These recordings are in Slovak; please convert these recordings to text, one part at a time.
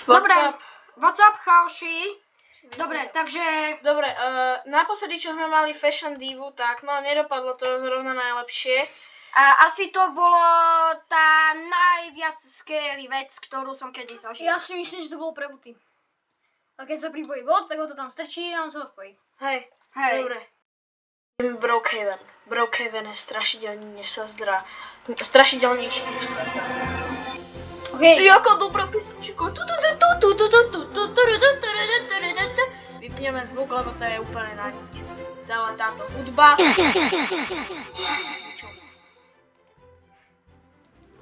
Dobre, what's up, chaoši? Dobre, takže... Dobre, naposledy, čo sme mali Fashion Divu, tak no nedopadlo to zrovna najlepšie. A asi to bolo tá najviac scary vec, ktorú som kedy zažil. Ja si myslím, že to bolo pre buty. A keď sa pripojí bod, tak ho to tam strčí a on sa odpojí. Hej, dobre. Brookhaven. Brookhaven je strašidelnejší, než sa zdá. Okej. Jaká dobrá pesnička. Vypneme zvuk, lebo to je úplne na nič. Celá táto hudba.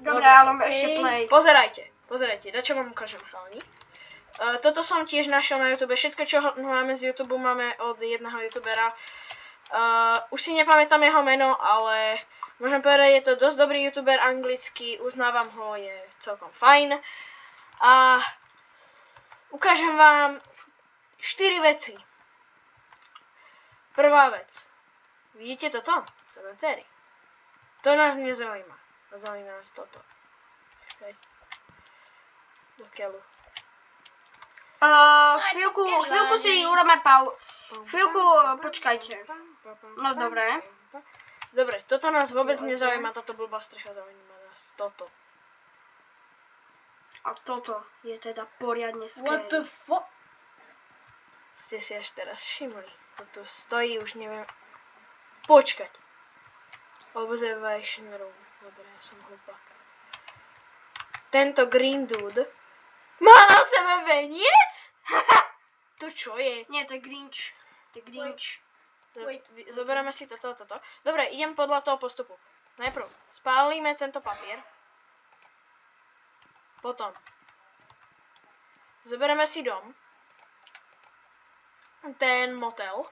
Dobre, ale ešte play. Pozerajte, dačo vám ukážem, chalani. Toto som tiež našiel na YouTube. Všetko, čo máme z YouTube, máme od jedného youtubera. Už si nepamätám jeho meno, ale môžem povedať, je to dosť dobrý youtuber anglicky, uznávam ho, je celkom fajn. A ukážem vám 4 veci. Prvá vec. Vidíte toto? Cemetéry. To nás nezaujíma. Zaujíma nás toto. Do keľu. Chvíľku si urobíme chvíľku, počkajte. No dobre. Dobre, toto nás vôbec nezaujíma, táto blbá strecha, zaujíma nás toto. A toto je teda poriadne scary. What the fuck? Ste si až teraz všimli. Toto stojí, už neviem. Počkať. Observation room. Dobre, ja som hlupák. Tento green dude má na sebe veniec? To čo je? Nie, to je Grinch. To je Grinch. Zoberieme si toto. Dobre, idem podľa toho postupu. Najprv spálime tento papier. Potom zoberieme si dom. Ten motel.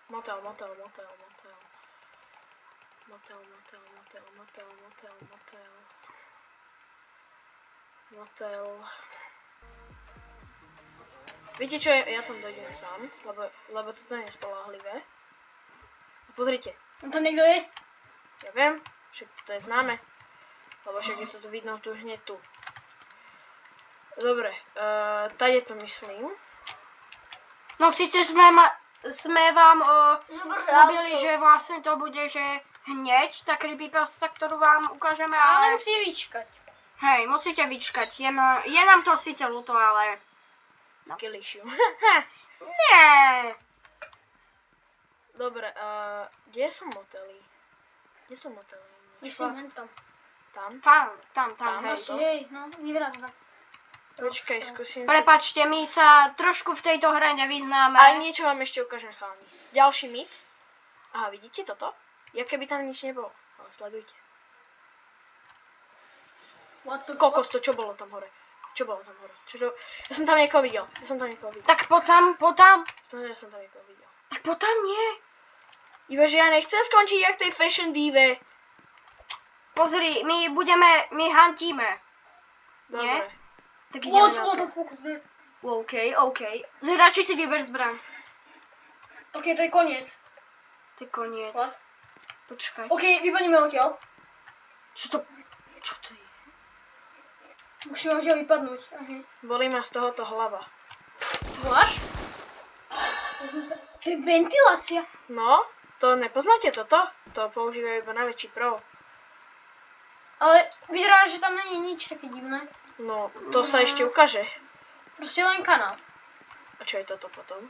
Motel. Viete čo, ja tam dojdem sám, lebo toto je nespoľahlivé. A pozrite. Tam niekto je? Ja viem, však to je známe. Lebo však je to tu vidno tu hneď tu. Dobre, tady to myslím. No síce sme vám slúbili, že vlastne to bude, že hneď tá creepypasta, ktorú vám ukážeme, Ale ale... musíte vyčkať. Hej, musíte vyčkať. Je nám to síce ľúto, ale... Skillišiu. Nie. Dobre, kde sú motely? Myslím, tam. Tam, hej. to? Hej, no, vyzerá to tak. Počkaj, skúsim si... Prepačte, my sa trošku v tejto hre nevyznáme. A niečo vám ešte ukážem, chalani. Ďalší mit. Aha, vidíte toto? Jak keby tam nič nebolo. Ale sledujte. Kokos, to čo bolo tam hore? Ja som tam niekoho videl. Tak poď tam. Ja som tam niekoho videl. Tak poď tam, nie. Iba, že ja nechcem skončiť jak tej Fashion Dive. Pozri, my hantíme. Dobre. Nie? Tak ideme na to. What? OK. Radšej si vyber zbraň. OK, to je koniec. To je koniec. What? Počkaj. OK, vypadneme odtiaľ. Čo to je? Musíme odtiaľ vypadnúť. Bolí ma z tohoto hlava. What? To je ventilácia. No, to nepoznáte toto? To používajú iba na väčší pro. Ale vyzerá, že tam není nič také divné. No, to sa ešte ukáže. Proste len kanál. A čo je toto potom?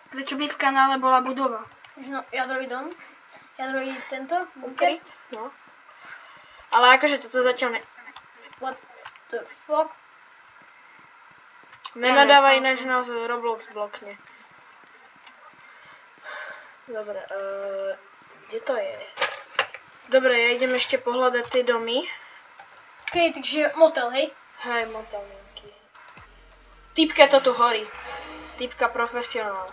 Prečo by v kanále bola budova? No, jadrový dom. Jadrový tento. Ukryt? No. Ale akože toto zatiaľ What the fuck? Nenadáva ináč nás Roblox blokne. Dobre, kde to je? Dobre, ja idem ešte pohľadať tie domy. OK, takže motel, hej? Hej, motel nejaký. Typka to tu horí. Typka profesionál.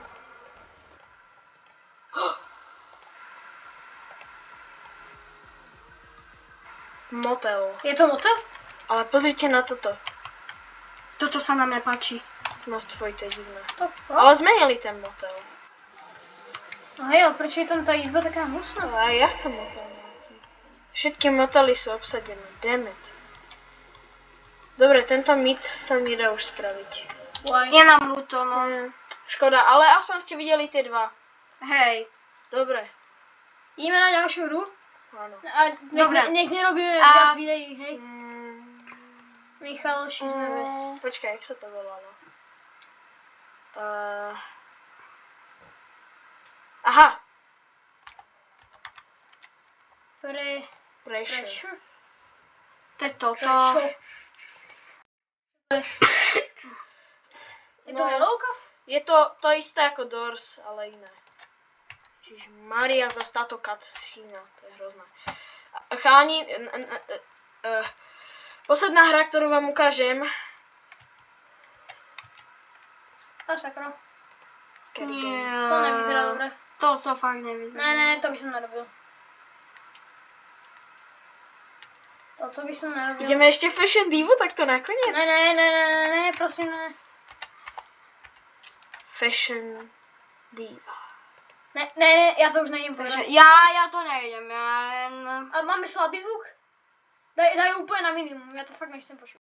Motel. Je to motel? Ale pozrite na toto. Toto sa nám nepáči. No tvoj, to je divné. To Ale zmenili ten motel. No hej, ale prečo je tam tá izba taká hnusná? Ale aj ja chcem motel nejaký. Všetky motely sú obsadené. Damn it. Dobre, tento mit sa nedá už spraviť. Je nám ľúto, no. Škoda, ale aspoň ste videli tie dva. Hej. Dobre. Ideme na ďalšiu hru. Áno. A Dobre. nech nerobíme A- viac videí, hej. Michal, sme bez. Počkaj, jak sa to volalo? Aha, pressure. Pressure. To je toto. Pressure. Je to No. helovka? Je to to isté ako Doors, ale iné. Maria, zas táto cutscene, to je hrozné. Cháni, posledná hra, ktorú vám ukážem. A sakra. Scary Nie. Games. To nevyzerá dobre. To fakt nevidím. Ne, to by som nerobil. Toto by som nerobil. Ideme ešte Fashion Divu takto nakoniec? Ne, prosím ne. Fashion Diva. Ne, ja to už nejdem Takže povedať. ja to nejdem, ja jen... A máme slabý zvuk? Daj úplne na minimum, ja to fakt nechcem počuť.